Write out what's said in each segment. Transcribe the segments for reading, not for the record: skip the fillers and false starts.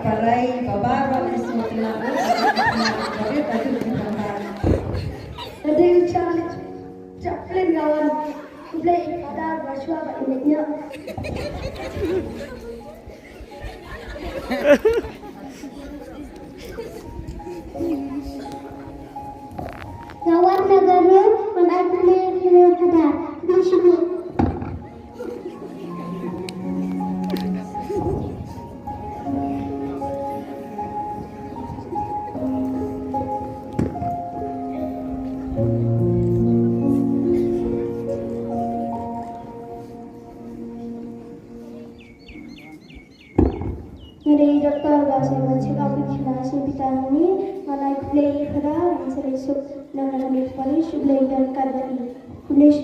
Parai babar semua tenang. Ada challenge chaplin kawan play ada baswa ini. Kawan negara menaik play ada di sini. Dari doktor bahasa mencegah vaksinasi vitami malai play pada yang serisuk dan lebih paling sublime dan karbon kulis.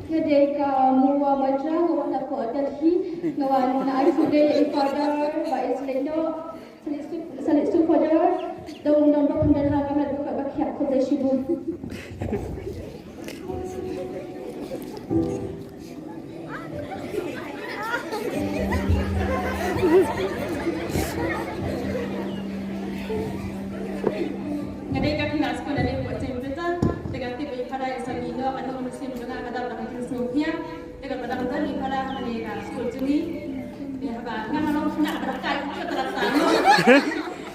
Jadi kamu baca kamu tak kuat lagi kawan nak sudah ipada baik selendo selisuk pada dong pendengar kami buka bakiak pada sibuk. Ngadai kaki nak sekolah dari buat cerita dengan tiba pada Islamino atau Muslim dengan kata dalam Islamnya dengan pada kata di pada mereka sekolah juni ya apa ngan malam nak berkai kita terasa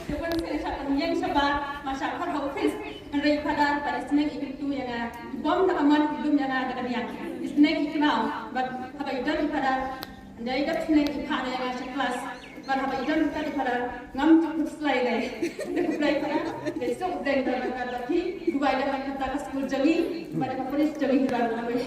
depan saya yang sebab masyarakat hafiz dari pada Islam itu yang bom tak aman belum yang ada yang Islam itu now but apa itu pada dari Islam itu pada yang kelas Marhaba idan tadi pada ngam cukup selai deh. Selai pada besok dan dalam kata ki dua dalam kata kasih jeli pada kapolis jeli dalam nama.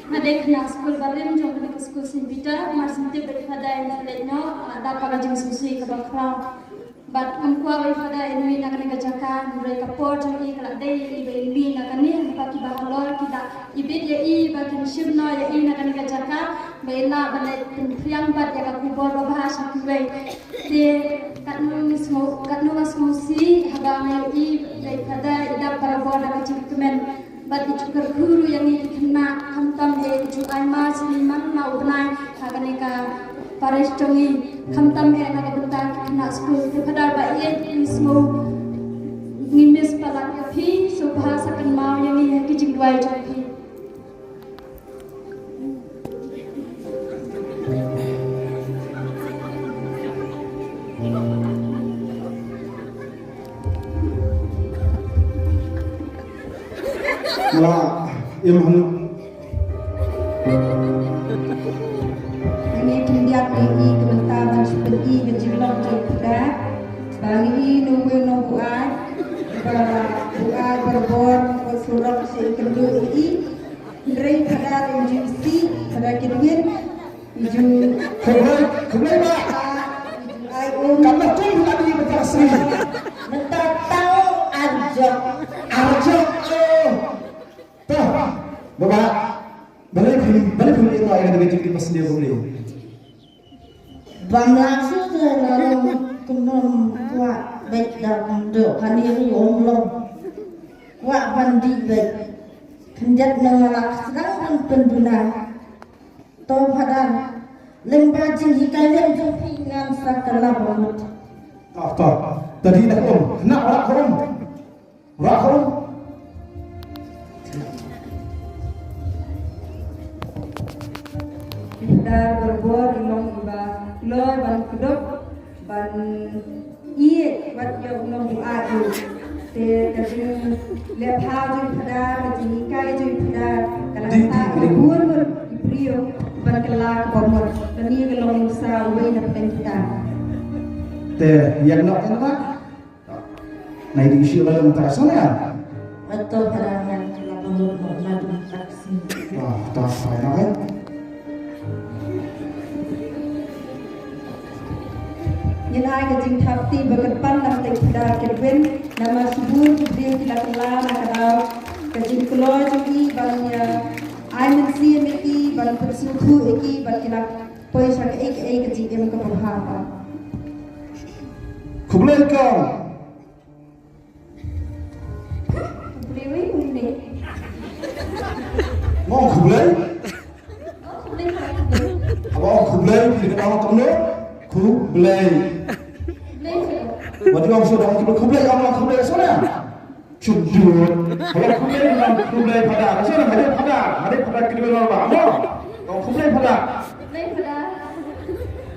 Ada kelas sekolah baru jauh dari sekolah Simpita masih daripada yang lainnya ada pada jenis susi kebakrau. But angkua pada ini nak kena kerjakan mereka por jadi kalau ada ini nak kena bagi bahalor kita ibit ya i bagi shibno ya i nak kena kerjakan bela balai yang bat ya aku por bahasa kuai de kanu semua si habang i daripada idap para por nak kerjakan bat itu guru yang ini kena hantam ya itu aima seliman mau benai akan ika Paris tongi khamtam hai na bentar na school te padar ba ye ismo nimis pala ka phi so bahasa kan mau yang ni ki jing dwai jong phi Wah, ilmu Tiap ini kebentar seperti kejilong cerita bagi nunggu buat berbor surat sekedua ini dari pada injusi pada kedua iju kemudian kamu tuh tadi berkasih bentar tahu arjo tuh bapak balik itu ayah dengan jadi pas dia boleh Bangladesh dalam kumum kuat baik dalam dok hadir umum kuat bandi baik kenjat mengalak sedang penduna tau pada lembah jinggi kalian jempingan sakala banget tadi nak nak orang dar berbor long iba lor ban kedok ban iye wat yo long adu te kasi le phaju pada kasi kai ju pada kala ta bur ibrio ban kala bomor tani long sa we na kita te yang nak apa nah itu isu dalam terasa ya atau harangan kala bomor na taksi tak saya kan Yenai kajing thapti berkepan nam tekda kedwen nama subur kudri kita kelar nakadau kajing keluar jadi banyak ai men si meki ban persutu eki ban kina poisa ke ek ji em ka bahapa Kublai kau. Beliwi umne. Mau kublai? Oh, kublai kublai. Abang kublai kita nama kamu kublai. Kublai. Waktu orang sudah kublai orang kublai sana. Cudut. Kalau kublai orang kublai pada. Sana ada pada kita orang apa? Kau kublai pada. Kublai pada.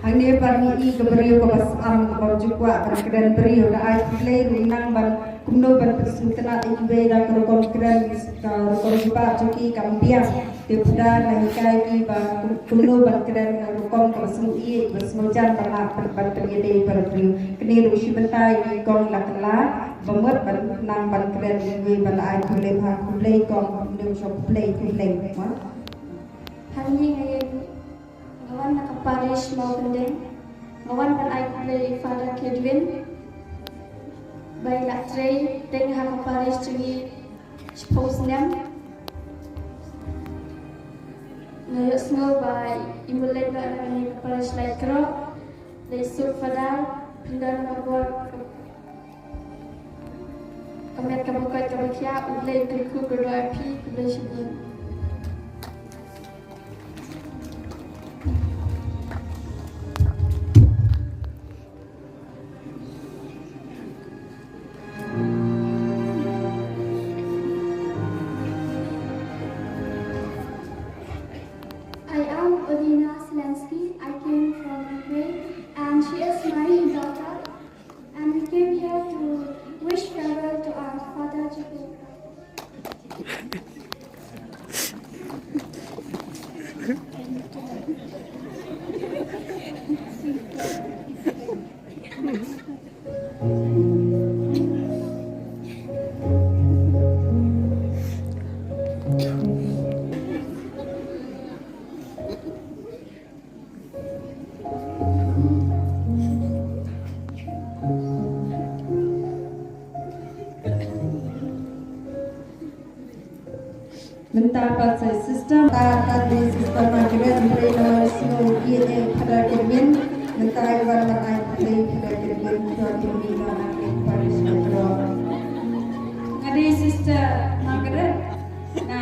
ang ne parni I ka beriu ka bas am ka bau jukwa par kedan beriu da ai play runang ban kumno ban persutana ibe da ka kon kedan ka kon jupa joki kampia te puda na hikai ki ba kumno ban kedan ka kon ka smu I bas mojan par ban terjadi par beriu kini ru shi bentai ki kon la kala bamot ban nang ban kedan ibe ban ai play pa play kon ne shop play ma Hani ngayon ngawan nakaparis mau kendeng ngawan kan ay play Father Kedwin bay la tray teng nakaparis cungi suppose nem ngayon snow bay imulay ba na nakaparis like kro lay sur Father pindah nakabot kamet kabukat kabakya ublay kriku berdoa pi ublay shibin I am Odina Zelensky. I came from Ukraine and she is my daughter. And we came here to wish farewell to our father Jacob. Mentah pasal sistem ada sistem macam berada semua ia pada kerjaan mentah ibarat mana pada kerjaan suatu bina pada sekolah. Ngadi sister Margaret na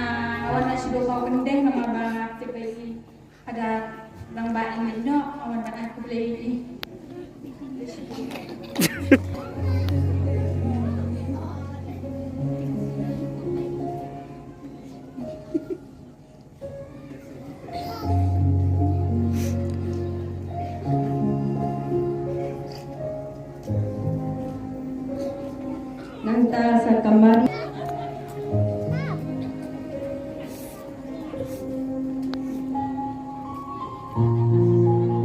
awan na sudah kau kendeng nama bang aktif lagi ada bang baik ini awan bang aktif lagi. Nanta sa kamari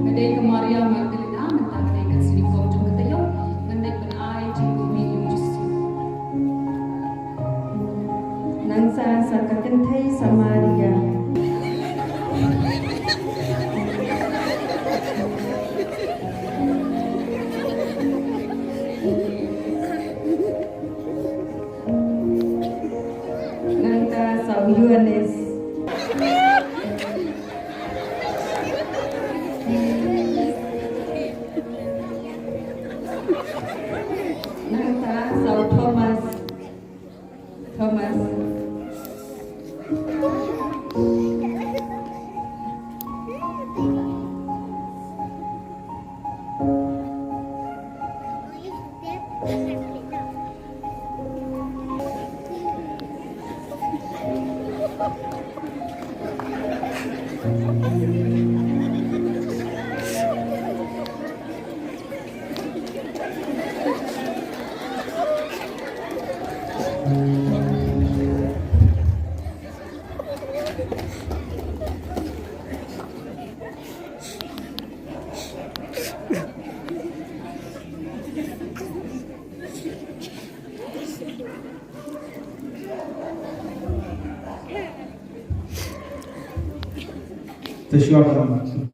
Ngedai ke Maria Magdalena mentang ngedai sini kau jom ketayo ngedai ben ai jingumi yujisu nangsa sa kakenthai Samaria nangka sa Yuanes nangka sa Thomas Tersiapkan.